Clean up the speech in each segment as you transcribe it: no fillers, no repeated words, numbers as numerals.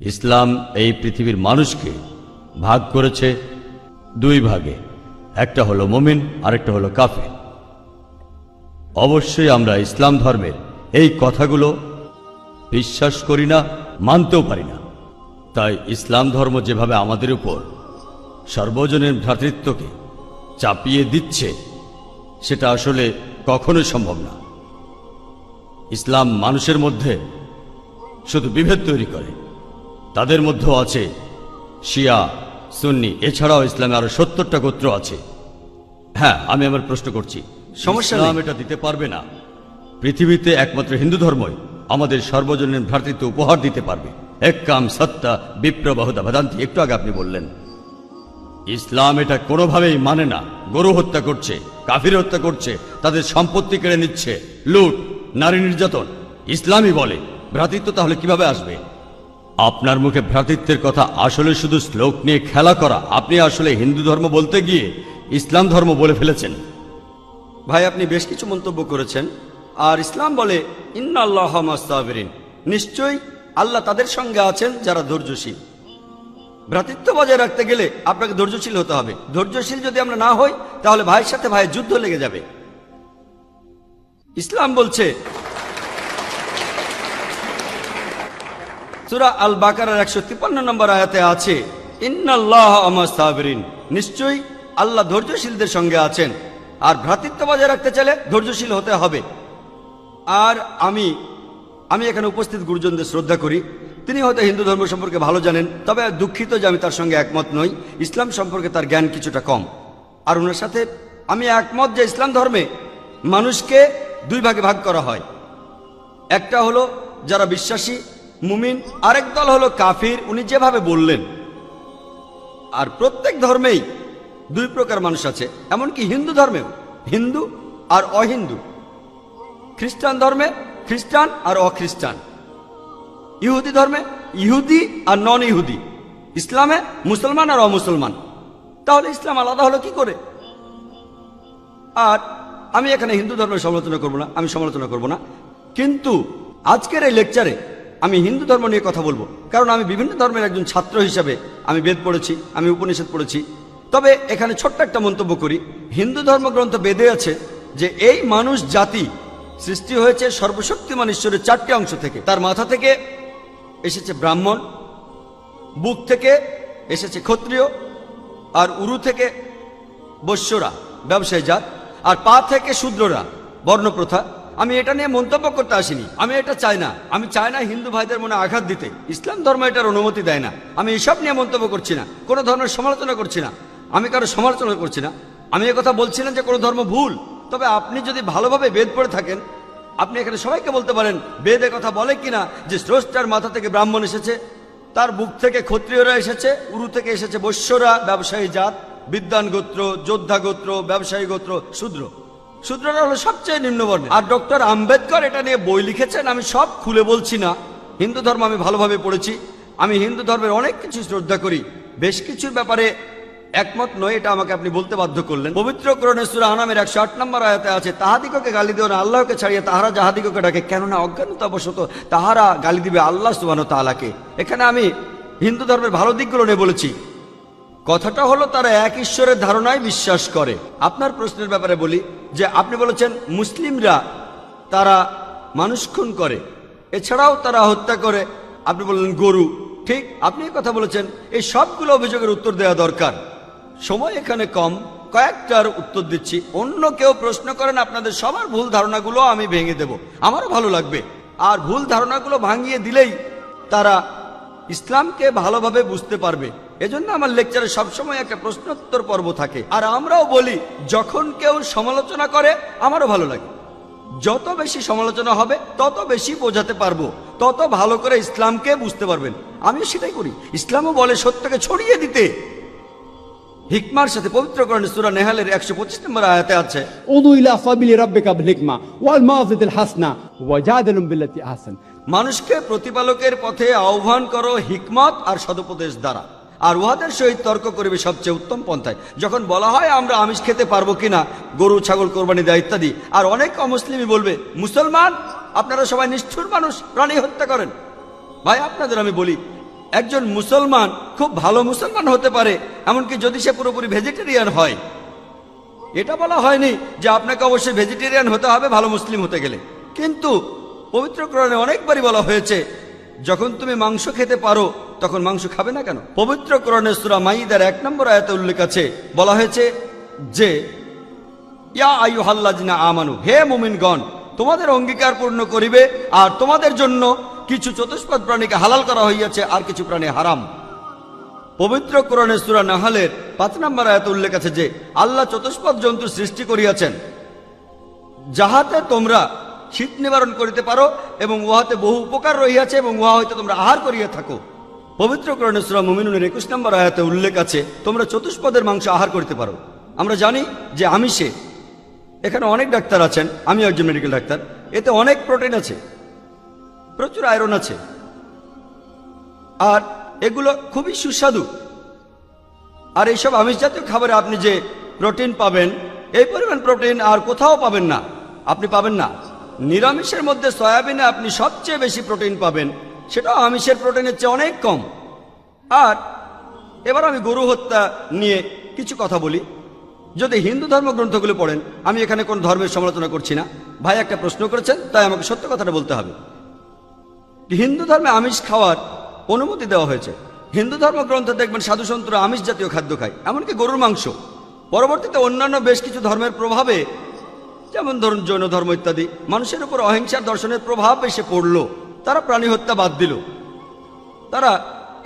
ইসলাম এই পৃথিবীর মানুষকে ভাগ করেছে দুই ভাগে, একটা হলো মুমিন আরেকটা হলো কাফের। অবশ্যই আমরা ইসলাম ধর্মের এই কথাগুলো বিশ্বাস করি না, মানতেও পারি না। তাই ইসলাম ধর্ম যেভাবে আমাদের উপর সর্বজনীন ভ্রাতৃত্বকে চাপিয়ে দিচ্ছে, সেটা আসলে কখনোই সম্ভব না। ইসলাম মানুষের মধ্যে শুধু বিভেদ তৈরি করে। তাদের মধ্যেও আছে শিয়া, সুন্নি, এছাড়াও ইসলামে আরো 70টা গোত্র আছে। হ্যাঁ, আমি আমার প্রশ্ন করছি, সমস্যা ইসলাম এটা দিতে পারবে না। পৃথিবীতে একমাত্র হিন্দু ধর্মই আমাদের সর্বজনীন ভ্রাতৃত্ব উপহার দিতে পারবে। এক কাম সত্তা বিপ্রবাহুদা ভেদান্তি, একটু আগে আপনি বললেন ইসলাম এটা কোনোভাবেই মানে না। গরু হত্যা করছে, কাফির হত্যা করছে, তাদের সম্পত্তি কেড়ে নিচ্ছে, লুট, নারী নির্যাতন। ইসলামই বলে ভ্রাতৃত্ব, তাহলে কিভাবে আসবে? আপনার মুখে ভ্রাতৃত্বের কথা আসলে শুধু শ্লোক নিয়ে খেলা করা। আপনি আসলে হিন্দু ধর্ম বলতে গিয়ে ইসলাম ধর্ম বলে ফেলেছেন। ভাই, আপনি বেশ কিছু মন্তব্য করেছেন। আর ইসলাম বলে ইন্নাল্লাহ মা'আস সাবিরিন, নিশ্চয়ই আল্লাহ তাদের সঙ্গে আছেন যারা ধৈর্যশীল। ভ্রাতৃত্ব বজায় রাখতে গেলে আপনাকে ধৈর্যশীল হতে হবে। ধৈর্যশীল যদি আমরা না হই, তাহলে ভাইয়ের সাথে ভাইয়ের যুদ্ধ লেগে যাবে। ইসলাম বলছে সূরা আল বাকারার 153 নম্বর আয়াতে আছে ইন্নাল্লাহ মা'আস সাবিরিন, নিশ্চয়ই আল্লাহ ধৈর্যশীলদের সঙ্গে আছেন। আর ভ্রাতৃত্ব বজায় রাখতে চাইলে ধৈর্যশীল হতে হবে। আর আমি এখানে উপস্থিত গুরুজনদের শ্রদ্ধা করি। তিনি হয়তো হিন্দু ধর্ম সম্পর্কে ভালো জানেন, তবে দুঃখিত যে আমি তার সঙ্গে একমত নই। ইসলাম সম্পর্কে তার জ্ঞান কিছুটা কম। আর ওনার সাথে আমি একমত যে ইসলাম ধর্মে মানুষকে দুই ভাগে ভাগ করা হয়। একটা হলো যারা বিশ্বাসী মুমিন, আরেক দল হলো কাফির, উনি যেভাবে বললেন। আর প্রত্যেক ধর্মেই দুই প্রকার মানুষ আছে, এমনকি হিন্দু ধর্মেও হিন্দু আর অহিন্দু। খ্রিস্টান ধর্মে খ্রিস্টান আর অখ্রিস্টান, ইহুদি ধর্মে ইহুদি আর নন ইহুদি, ইসলামে মুসলমান আর অমুসলমান। তাহলে ইসলাম আলাদা হলো কি করে? আর আমি এখানে হিন্দু ধর্মের সমালোচনা করব না, আমি সমালোচনা করব না। কিন্তু আজকের এই লেকচারে আমি হিন্দু ধর্ম নিয়ে কথা বলবো, কারণ আমি বিভিন্ন ধর্মের একজন ছাত্র হিসাবে আমি বেদ পড়েছি, আমি উপনিষদ পড়েছি। তবে এখানে ছোট্ট একটা মন্তব্য করি। হিন্দু ধর্মগ্রন্থ বেদে আছে যে এই মানুষ জাতি সৃষ্টি হয়েছে সর্বশক্তিমান ঈশ্বরের 4টি অংশ থেকে। তার মাথা থেকে এসেছে ব্রাহ্মণ, বুক থেকে এসেছে ক্ষত্রিয়, আর উরু থেকে বৈশ্যরা ব্যবসায়ী জাত, আর পা থেকে শূদ্ররা বর্ণপ্রথা। আমি এটা নিয়ে মন্তব্য করতে আসিনি, আমি এটা চাই না। আমি চাই না হিন্দু ভাইদের মনে আঘাত দিতে। ইসলাম ধর্ম এটার অনুমতি দেয় না। আমি এসব নিয়ে মন্তব্য করছি না, কোনো ধর্মের সমালোচনা করছি না, আমি কারো সমালোচনা করছি না। আমি কথা বলছি না যে কোনো ধর্ম ভুল। তবে আপনি যদি ভালোভাবে বেদ পড়ে থাকেন, আপনি এখানে সবাইকে বলতে পারেন বেদ কথা বলে কিনা যে স্রষ্টার মাথা থেকে ব্রাহ্মণ এসেছে, তার বুক থেকে ক্ষত্রিয়রা এসেছে, উরু থেকে এসেছে বৈশ্যরা ব্যবসায়ী জাত, বিদ্বান গোত্র, যোদ্ধা গোত্র, ব্যবসায়ী গোত্র, শূদ্র। শূদ্ররা হলো সবচেয়ে নিম্নবর্ণ। আর ডক্টর আম্বেদকর এটা নিয়ে বই লিখেছেন। আমি সব খুলে বলছি না। হিন্দু ধর্ম আমি ভালোভাবে পড়েছি। আমি হিন্দু ধর্মের অনেক কিছু শ্রদ্ধা করি, বেশ কিছুর ব্যাপারে একমত নয়, এটা আমাকে আপনি বলতে বাধ্য করলেন। পবিত্র কোরআনে সূরা আনামের 108 নম্বর আয়াতে আছে তাহাদিগকে গালি দিও না আল্লাহকে ছাড়িয়ে তাহারা যাহাদিগকে ডাকে, কেননা অজ্ঞানতাবশত তাহারা গালি দিবে আল্লাহ সুবহানাহু ওয়া তাআলাকে। এখানে আমি হিন্দু ধর্মের ভালো দিকগুলো নিয়ে বলেছি। কথাটা হলো তারা এক ঈশ্বরের ধারণায় বিশ্বাস করে। আপনার প্রশ্নের ব্যাপারে বলি যে আপনি বলেছেন মুসলিমরা তারা মানুষ খুন করে, এছাড়াও তারা হত্যা করে। আপনি বললেন গরু, ঠিক, আপনি কথা বলেছেন। এই সবগুলো অভিযোগের উত্তর দেওয়া দরকার, সময় এখানে কম, কয়েকটার উত্তর দিচ্ছি। অন্য কেউ প্রশ্ন করেন, আপনাদের সবার ভুল ধারণাগুলো আমি ভেঙে দেব, আমারও ভালো লাগবে। আর ভুল ধারণাগুলো ভাঙিয়ে দিলেই তারা ইসলামকে ভালোভাবে বুঝতে পারবে। এজন্য আমার লেকচারে সবসময় একটা প্রশ্নোত্তর পর্ব থাকে। আর আমরাও বলি যখন কেউ সমালোচনা করে আমারও ভালো লাগে। যত বেশি সমালোচনা হবে তত বেশি বোঝাতে পারবো, তত ভালো করে ইসলামকে বুঝতে পারবেন। আমিও সেটাই করি। ইসলামও বলে সত্যকে ছড়িয়ে দিতে হিকমার সাথে। পবিত্র কোরআনে সূরা নেহালের 125 নম্বর আয়াতে আছে উদু ইলা সাবিলি রাব্বিকা বিল হিকমা ওয়াল মাউযিতিল হাসনা ওয়াজাদিলুম বিল্লাতি আহসান, মানুষকে প্রতিপালকের পথে আহ্বান করো হিকমত আর সদুপদেশ দ্বারা, আর উহাদের সহিত তর্ক করিবে সবচেয়ে উত্তম পন্থায়। যখন বলা হয় আমরা আমিষ খেতে পারবো কিনা, গরু ছাগল কোরবানি দেয় ইত্যাদি, আর অনেক অমুসলিমই বলবে মুসলমান আপনারা সবাই নিষ্ঠুর মানুষ, প্রাণী হত্যা করেন। ভাই আপনাদের আমি বলি একজন মুসলমান খুব ভালো মুসলমান হতে পারে, এমনকি যদি সে পুরোপুরি ভেজিটেরিয়ান হয়। এটা বলা হয়নি যে আপনাকে অবশ্যই ভেজিটেরিয়ান হতে হবে ভালো মুসলিম হতে গেলে, কিন্তু পবিত্র কোরআনে অনেকবারই বলা হয়েছে যখন তুমি মাংস খেতে পারো তখন মাংস খাবে না কেন। পবিত্র কোরআনে সূরা মাইদার 1 নম্বর আয়াতে উল্লেখ আছে, বলা হয়েছে যে ইয়া আইয়ুহাল্লাযিনা আমানু, হে মুমিনগণ, তোমাদের অঙ্গীকার পূর্ণ করিবে, আর তোমাদের জন্য কিছু চতুষ্পদ প্রাণীকে হালাল করা হইয়াছে আর কিছু প্রাণী হারাম। পবিত্র কোরআনে সূরা নাহলের 5 নম্বর আয়াতে উল্লেখ আছে যে আল্লাহ চতুষ্পদ জন্তু সৃষ্টি করিয়াছেন যাহাতে তোমরা শীত নিবারণ করিতে পারো এবং উহাতে বহু উপকার রহিয়াছে এবং উহা হইতে তোমরা আহার করিয়া থাকো। পবিত্র কোরআনে সূরা মুমিনুনের 21 নম্বর আয়াতে উল্লেখ আছে তোমরা চতুষ্পদের মাংস আহার করতে পারো। আমরা জানি যে আমিষে, এখানে অনেক ডাক্তার আছেন, আমি একজন মেডিকেল ডাক্তার, এতে অনেক প্রোটিন আছে, প্রচুর আয়রন আছে, আর এগুলো খুবই সুস্বাদু। আর এইসব আমিষ জাতীয় খাবারে আপনি যে প্রোটিন পাবেন, এই পরিমাণ প্রোটিন আর কোথাও পাবেন না, আপনি পাবেন না। নিরামিষের মধ্যে সয়াবিনে আপনি সবচেয়ে বেশি প্রোটিন পাবেন, সেটাও আমিষের প্রোটিনের চেয়ে অনেক কম। আর এবার আমি গরু হত্যা নিয়ে কিছু কথা বলি। যদি হিন্দু ধর্মগ্রন্থগুলো পড়েন, আমি এখানে কোন ধর্মের সমালোচনা করছি না, ভাই একটা প্রশ্ন করেছেন তাই আমাকে সত্য কথাটা বলতে হবে। হিন্দু ধর্মে আমিষ খাওয়ার অনুমতি দেওয়া হয়েছে। হিন্দু ধর্মগ্রন্থে দেখবেন সাধু সন্তরা আমিষ জাতীয় খাদ্য খায়, এমনকি গরুর মাংস। পরবর্তীতে অন্যান্য বেশ কিছু ধর্মের প্রভাবে, যেমন ধরুন জৈন ধর্ম ইত্যাদি, মানুষের উপর অহিংসার দর্শনের প্রভাব এসে পড়ল, তারা প্রাণী হত্যা বাদ দিল, তারা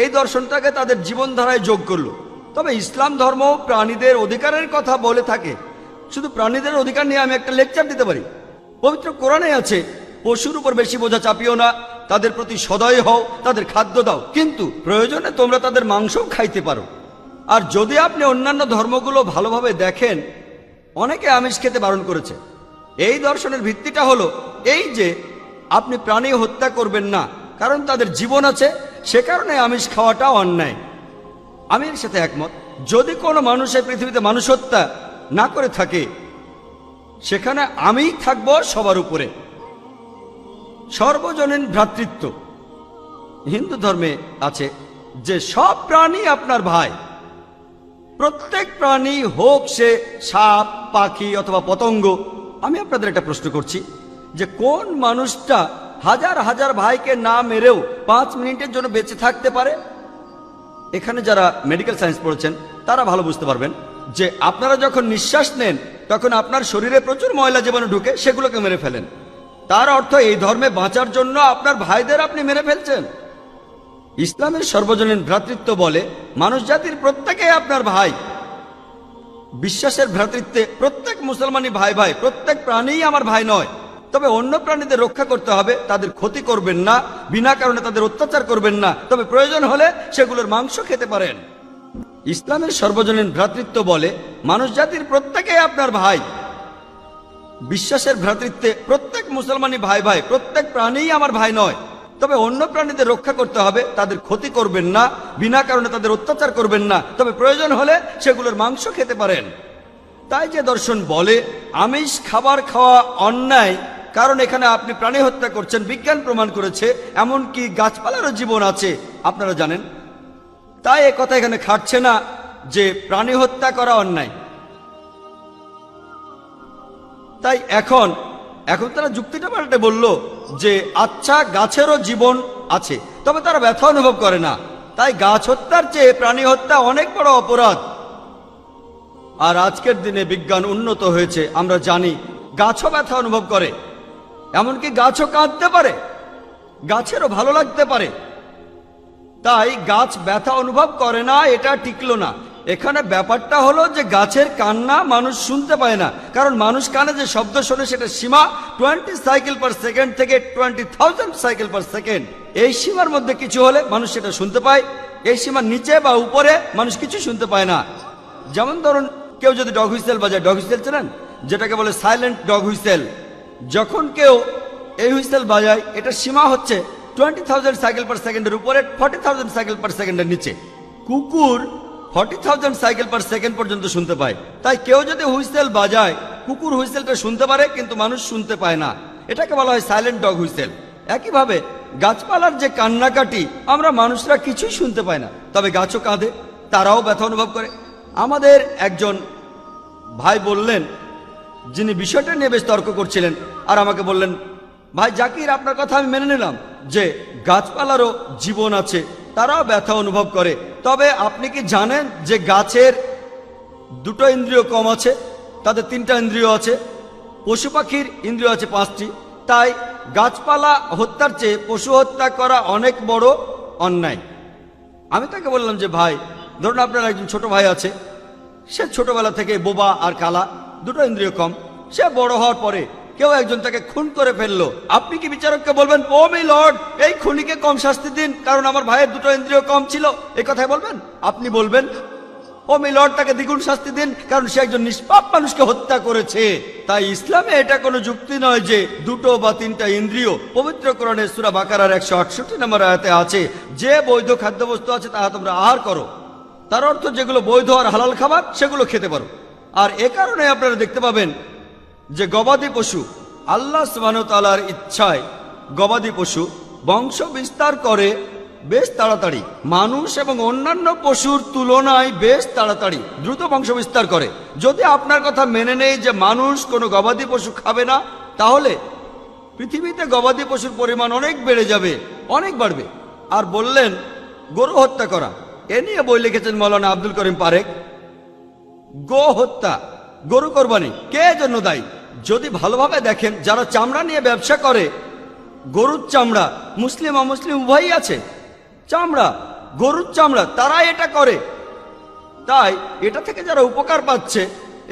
এই দর্শনটাকে তাদের জীবনধারায় যোগ করলো। তবে ইসলাম ধর্ম প্রাণীদের অধিকারের কথা বলে থাকে। শুধু প্রাণীদের অধিকার নিয়ে আমি একটা লেকচার দিতে পারি। পবিত্র কোরআনে আছে পশুর উপর বেশি বোঝা চাপিও না, তাদের প্রতি সদয় হও, তাদের খাদ্য দাও, কিন্তু প্রয়োজনে তোমরা তাদের মাংসও খাইতে পারো। আর যদি আপনি অন্যান্য ধর্মগুলো ভালোভাবে দেখেন, অনেকে আমিষ খেতে বারণ করেছে। এই দর্শনের ভিত্তিটা হলো এই যে আপনি প্রাণী হত্যা করবেন না, কারণ তাদের জীবন আছে, সে কারণে আমিষ খাওয়াটা অন্যায়। আমি এর সাথে একমত। যদি কোনো মানুষের পৃথিবীতে মানুষ হত্যা না করে থাকে, সেখানে আমিই থাকবো সবার উপরে। সর্বজনীন ভ্রাতৃত্ব হিন্দু ধর্মে আছে যে সব প্রাণী আপনার ভাই। প্রত্যেক প্রাণী, হোক সে সাপ, পাখি অথবা পতঙ্গ। আমি আপনাদের একটা প্রশ্ন করছি যে কোন মানুষটা হাজার হাজার ভাইকে না মেরেও 5 মিনিটের জন্য বেঁচে থাকতে পারে? এখানে যারা মেডিকেল সায়েন্স পড়েছেন তারা ভালো বুঝতে পারবেন যে আপনারা যখন নিঃশ্বাস নেন তখন আপনার শরীরে প্রচুর ময়লা জীবাণু ঢুকে, সেগুলোকে মেরে ফেলেন। তার অর্থ এই ধর্মে বাঁচার জন্য আপনার ভাইদের আপনি মেরে ফেলছেন। ইসলামের সর্বজনীন ভ্রাতৃত্ব বলে মানুষ জাতির প্রত্যেকেই আপনার ভাই। বিশ্বাসের ভ্রাতৃত্বে প্রত্যেক মুসলমানই ভাই ভাই, প্রত্যেক প্রাণীই আমার ভাই নয়। তবে অন্য প্রাণীদের রক্ষা করতে হবে, তাদের ক্ষতি করবেন না, বিনা কারণে তাদের অত্যাচার করবেন না, তবে প্রয়োজন হলে সেগুলোর মাংস খেতে পারেন। ইসলামের সর্বজনীন ভ্রাতৃত্ব বলে মানুষ জাতির প্রত্যেকেই আপনার ভাই। বিশ্বাসের ভ্রাতৃত্বে প্রত্যেক মুসলমানই ভাই ভাই, প্রত্যেক প্রাণীই আমার ভাই নয়। তবে অন্য প্রাণীদের রক্ষা করতে হবে, তাদের ক্ষতি করবেন না, বিনা কারণে তাদের অত্যাচার করবেন না, তবে প্রয়োজন হলে সেগুলোর মাংস খেতে পারেন। তাই যে দর্শন বলে আমিষ খাবার খাওয়া অন্যায়, কারণ এখানে আপনি প্রাণী হত্যা করছেন, বিজ্ঞান প্রমাণ করেছে। এমনকি গাছপালারও জীবন আছে, আপনারা জানেন। তাই এ কথা এখানে খাটছে না যে প্রাণী হত্যা করা অন্যায়। তাই এখন তারা যুক্তিটা পাল্টে বলল যে আচ্ছা, গাছেরও জীবন আছে, তবে তারা ব্যথা অনুভব করে না, তাই গাছ হত্যার চেয়ে প্রাণী হত্যা অনেক বড় অপরাধ। আর আজকের দিনে বিজ্ঞান উন্নত হয়েছে, আমরা জানি গাছও ব্যথা অনুভব করে, এমনকি গাছও কাঁদতে পারে, গাছেরও ভালো লাগতে পারে। তাই গাছ ব্যথা অনুভব করে না, এটা টিকলো না। এখানে ব্যাপারটা হলো যে গাছের কান্না মানুষ শুনতে পায় না, কারণ মানুষ কানে যে শব্দ শোনে সেটা সীমা 20 সাইকেল পার সেকেন্ড থেকে 20,000 সাইকেল পার সেকেন্ড। এই সীমার মধ্যে কিছু হলে মানুষ সেটা শুনতে পায়, এই সীমার নিচে বা উপরে মানুষ কিছু শুনতে পায় না। যেমন ধরুন কেউ যদি ডগ হুইসেল বাজায়, ডগ হুইসেল চেনেন, যেটাকে বলে সাইলেন্ট ডগ হুইসেল। যখন কেউ এই হুইসেল বাজায়, এটার সীমা হচ্ছে 20,000 সাইকেল পার সেকেন্ডের উপরে, 40,000 সাইকেল পার সেকেন্ডের নিচে। কুকুর 40,000 সাইকেল পার সেকেন্ড পর্যন্ত শুনতে পায়। তাই কেউ যদি হুইসেল বাজায়, কুকুর হুইসেলটা শুনতে পারে কিন্তু মানুষ শুনতে পায় না, এটাকে বলা হয় সাইলেন্ট ডগ হুইসেল। একইভাবে গাছপালার যে কান্নাকাটি আমরা মানুষরা কিছুই শুনতে পাই না, তবে গাছও কাঁদে, তারাও ব্যথা অনুভব করে। আমাদের একজন ভাই বললেন, যিনি বিষয়টা নিয়ে বেশ তর্ক করছিলেন, আর আমাকে বললেন, ভাই জাকির, আপনার কথা আমি মেনে নিলাম যে গাছপালারও জীবন আছে, তারাও ব্যথা অনুভব করে, তবে আপনি কি জানেন যে গাছের দুটো ইন্দ্রিয় কম আছে, তাদের তিনটা ইন্দ্রিয় আছে, পশু পাখির ইন্দ্রিয় আছে 5টি। তাই গাছপালা হত্যার চেয়ে পশু হত্যা করা অনেক বড় অন্যায়। আমি তাকে বললাম যে ভাই, ধরুন আপনার একজন ছোট ভাই আছে, সে ছোটবেলা থেকে বোবা আর কালা, দুটো ইন্দ্রিয় কম, সে বড় হওয়ার পরে কেউ একজন তাকে খুন করে ফেললো, আপনি কি বিচারককে বলবেন, ও মাই লর্ড, এই খুনিকে কম শাস্তি দিন কারণ আমার ভাইয়ের দুটো ইন্দ্রিয় কম ছিল, এই কথাই বলবেন? আপনি বলবেন, ও মাই লর্ড, তাকে দ্বিগুণ শাস্তি দিন কারণ সে একজন নিষ্পাপ মানুষকে হত্যা করেছে। তাই ইসলামে এটা কোনো যুক্তি নয় যে দুটো বা তিনটা ইন্দ্রিয়। পবিত্র কোরআনে সূরা বাকারার 168 নম্বর আয়াতে আছে, যে বৈধ খাদ্যবস্তু আছে তাহা তোমরা আহার করো। তার অর্থ যেগুলো বৈধ আর হালাল খাবার সেগুলো খেতে পারো। আর এ কারণে আপনারা দেখতে পাবেন যে গবাদি পশু, আল্লাহ সুবহানাহু ওয়া তাআলার ইচ্ছায় গবাদি পশু বংশ বিস্তার করে বেশ তাড়াতাড়ি, মানুষ এবং অন্যান্য পশুর তুলনায় বেশ তাড়াতাড়ি দ্রুত বংশ বিস্তার করে। যদি আপনার কথা মেনে নেই যে মানুষ কোনো গবাদি পশু খাবে না, তাহলে পৃথিবীতে গবাদি পশুর পরিমাণ অনেক বেড়ে যাবে, অনেক বাড়বে। আর বললেন গরু হত্যা করা, এ নিয়ে বই লিখেছেন মৌলানা আব্দুল করিম পারেক। গো হত্যা, গরু কোরবানি কে জন্য দায়ী? যদি ভালোভাবে দেখেন, যারা চামড়া নিয়ে ব্যবসা করে, গরুর চামড়া মুসলিম অমুসলিম উভয়ই আছে, চামড়া, গরুর চামড়া, তারা এটা করে। তাই এটা থেকে যারা উপকার পাচ্ছে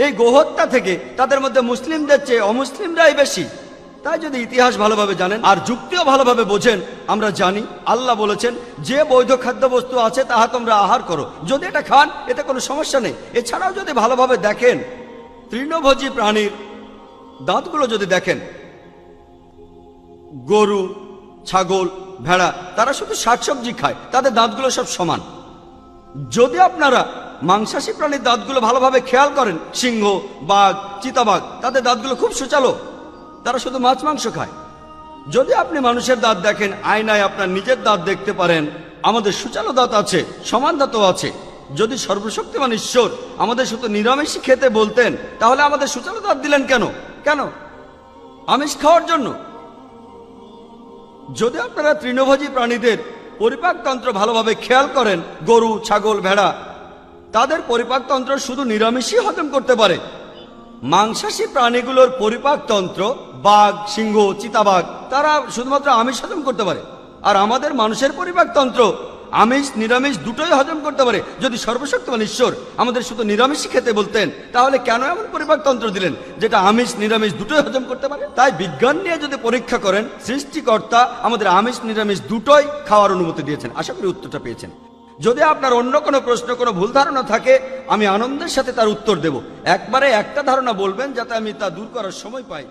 এই গোহত্যা থেকে, তাদের মধ্যে মুসলিমদের চেয়ে অমুসলিমরাই বেশি। তাই যদি ইতিহাস ভালোভাবে জানেন আর যুক্তিও ভালোভাবে বোঝেন, আমরা জানি আল্লাহ বলেছেন যে বৈধ খাদ্যবস্তু আছে তাহা তোমরা আহার করো, যদি এটা খান এতে কোনো সমস্যা নেই। এছাড়াও যদি ভালোভাবে দেখেন, তৃণভোজী প্রাণীর দাঁতগুলো যদি দেখেন, গরু, ছাগল, ভেড়া, তারা শুধু শাকসবজি খায়, তাদের দাঁতগুলো সব সমান। যদি আপনারা মাংসাশী প্রাণীর দাঁতগুলো ভালোভাবে খেয়াল করেন, সিংহ, বাঘ, চিতাবাঘ, তাদের দাঁতগুলো খুব সুচালো, তারা শুধু মাছ মাংস খায়। যদি আপনি মানুষের দাঁত দেখেন, আয়নায় আপনার নিজের দাঁত দেখতে পারেন, আমাদের সুচালো দাঁত আছে, সমান দাঁতও আছে। যদি সর্বশক্তিমান ঈশ্বর আমাদের শুধু নিরামিষই খেতে বলতেন, তাহলে আমাদের সুচালো দাঁত দিলেন কেন? কেন? আমিষ খাওয়ার জন্য। যদি আপনারা তৃণভোজী প্রাণীদের পরিপাকতন্ত্র ভালোভাবে খেয়াল করেন, গরু, ছাগল, ভেড়া, তাদের পরিপাকতন্ত্র শুধু নিরামিষই হজম করতে পারে। মাংসাশী প্রাণীগুলোর পরিপাকতন্ত্র, বাঘ, সিংহ, চিতাবাঘ, তারা শুধুমাত্র আমিষ হজম করতে পারে। আর আমাদের মানুষের পরিপাকতন্ত্র আমিষ নিরামিষ দুটোই হজম করতে পারে। যদি সর্বশক্তিমান ঈশ্বর আমাদের শুধু নিরামিষই খেতে বলতেন, তাহলে কেন এমন পরিপাকতন্ত্র দিলেন যেটা আমিষ নিরামিষ দুটোই হজম করতে পারে? তাই বিজ্ঞান নিয়ে যদি পরীক্ষা করেন, সৃষ্টিকর্তা আমাদের আমিষ নিরামিষ দুটোই খাওয়ার অনুমতি দিয়েছেন। আশা করি উত্তরটা পেয়েছেন। যদি আপনার অন্য কোনো প্রশ্ন, কোনো ভুল ধারণা থাকে, আমি আনন্দের সাথে তার উত্তর দেব। একবারে একটা ধারণা বলবেন যাতে আমি তা দূর করার সময় পাই।